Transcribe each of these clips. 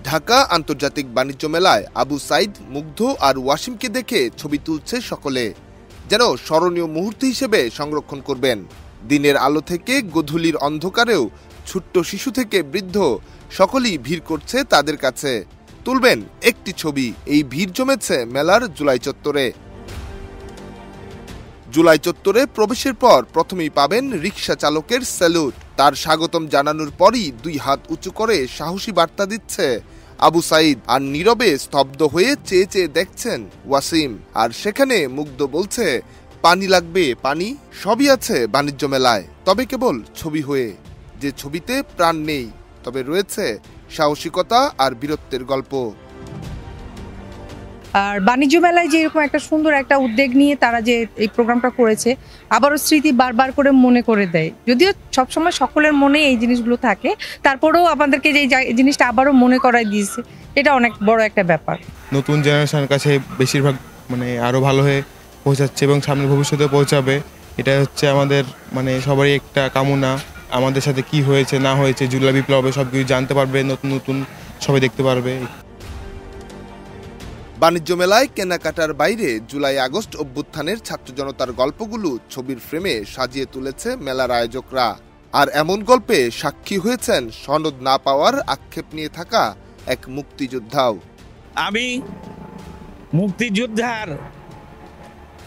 ঢাকা আন্তর্জাতিক বাণিজ্য মেলায় আবু সাইদ, মুগ্ধ আর ওয়াসিমকে দেখে ছবি তুলছে সকলে, যেন স্মরণীয় মুহূর্ত হিসেবে সংরক্ষণ করবেন। দিনের আলো থেকে গোধূলির অন্ধকারেও ছোট্ট শিশু থেকে বৃদ্ধ সকলেই ভিড় করছে তাদের কাছে, তুলবেন একটি ছবি। এই ভিড় জমেছে মেলার জুলাই চত্বরে। জুলাই চত্বরে প্রবেশের পর প্রথমেই পাবেন রিকশা চালকের স্যালুট। তার স্বাগতম জানানোর পরই দুই হাত উঁচু করে সাহসী বার্তা দিচ্ছে আবু সাইদ, আর নীরবে স্তব্ধ হয়ে চেয়ে চেয়ে দেখছেন ওয়াসিম। আর সেখানে মুগ্ধ বলছে, পানি লাগবে, পানি। সবই আছে বাণিজ্য মেলায়, তবে কেবল ছবি হয়ে। যে ছবিতে প্রাণ নেই, তবে রয়েছে সাহসিকতা আর বীরত্বের গল্প। আর বাণিজ্য মেলায় যেরকম একটা সুন্দর একটা উদ্যোগ নিয়ে তারা যে এই প্রোগ্রামটা করেছে, আবারও স্মৃতি বারবার করে মনে করে দেয়। যদিও সবসময় সকলের মনে এই জিনিসগুলো থাকে, তারপরেও আমাদেরকে যে জিনিসটা আবারও মনে করাই দিয়েছে, এটা অনেক বড় একটা ব্যাপার। নতুন জেনারেশনের কাছে বেশিরভাগ আরও ভালো হয়ে পৌঁছাচ্ছে এবং সামনে ভবিষ্যতে পৌঁছাবে। এটা হচ্ছে আমাদের সবারই একটা কামনা। আমাদের সাথে কি হয়েছে না হয়েছে, জুলাই বিপ্লবে সব কিছু জানতে পারবে, নতুন নতুন সবাই দেখতে পারবে। বাণিজ্য মেলায় কেনাকাটার বাইরে জুলাই আগস্ট অভ্যুত্থানের ছাত্র জনতার গল্পগুলো ছবির ফ্রেমে সাজিয়ে তুলেছে মেলার আয়োজকরা। আর এমন গল্পে সাক্ষী হয়েছেন সনদ না পাওয়ার আক্ষেপ নিয়ে থাকা এক মুক্তিযোদ্ধাও। আমি মুক্তিযোদ্ধার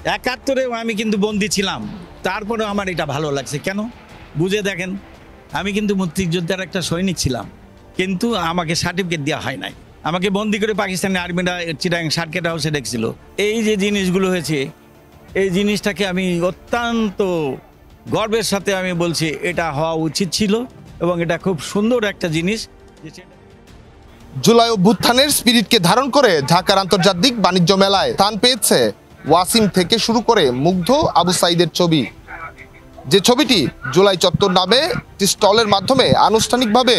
৭১-এও আমি কিন্তু বন্দী ছিলাম, তারপরেও আমার এটা ভালো লাগছে। কেন বুঝে দেখেন, আমি কিন্তু মুক্তিযোদ্ধার একটা সৈনিক ছিলাম, কিন্তু আমাকে সার্টিফিকেট দেওয়া হয় নাই। আমাকে বন্দি করে পাকিস্তানি আর্মিরা চিটাগাং সার্কিট হাউসে দেখছিল। এই যে জিনিসগুলো হয়েছে, এই জিনিসটাকে আমি অত্যন্ত গর্বের সাথে আমি বলছি, এটা হওয়া উচিত ছিল এবং এটা খুব সুন্দর একটা জিনিস। জুলাই অভ্যুত্থানের স্পিরিটকে ধারণ করে ঢাকার আন্তর্জাতিক বাণিজ্য মেলায় স্থান পেয়েছে ওয়াসিম থেকে শুরু করে মুগ্ধ, আবু সাইদের ছবি। যে ছবিটি জুলাই চত্বর নামে স্টলের মাধ্যমে আনুষ্ঠানিকভাবে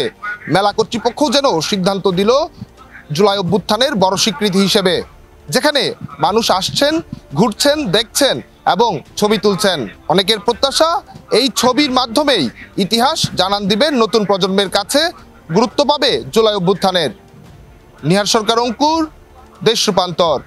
মেলা কর্তৃপক্ষ যেন সিদ্ধান্ত দিল জুলাই অভ্যুত্থানের বড় স্বীকৃতি হিসেবে, যেখানে মানুষ আসছেন, ঘুরছেন, দেখছেন এবং ছবি তুলছেন। অনেকের প্রত্যাশা, এই ছবির মাধ্যমেই ইতিহাস জানান দিবেন নতুন প্রজন্মের কাছে, গুরুত্ব পাবে জুলাই অভ্যুত্থানের। নিহার সরকার, অঙ্কুর, দেশ রূপান্তর।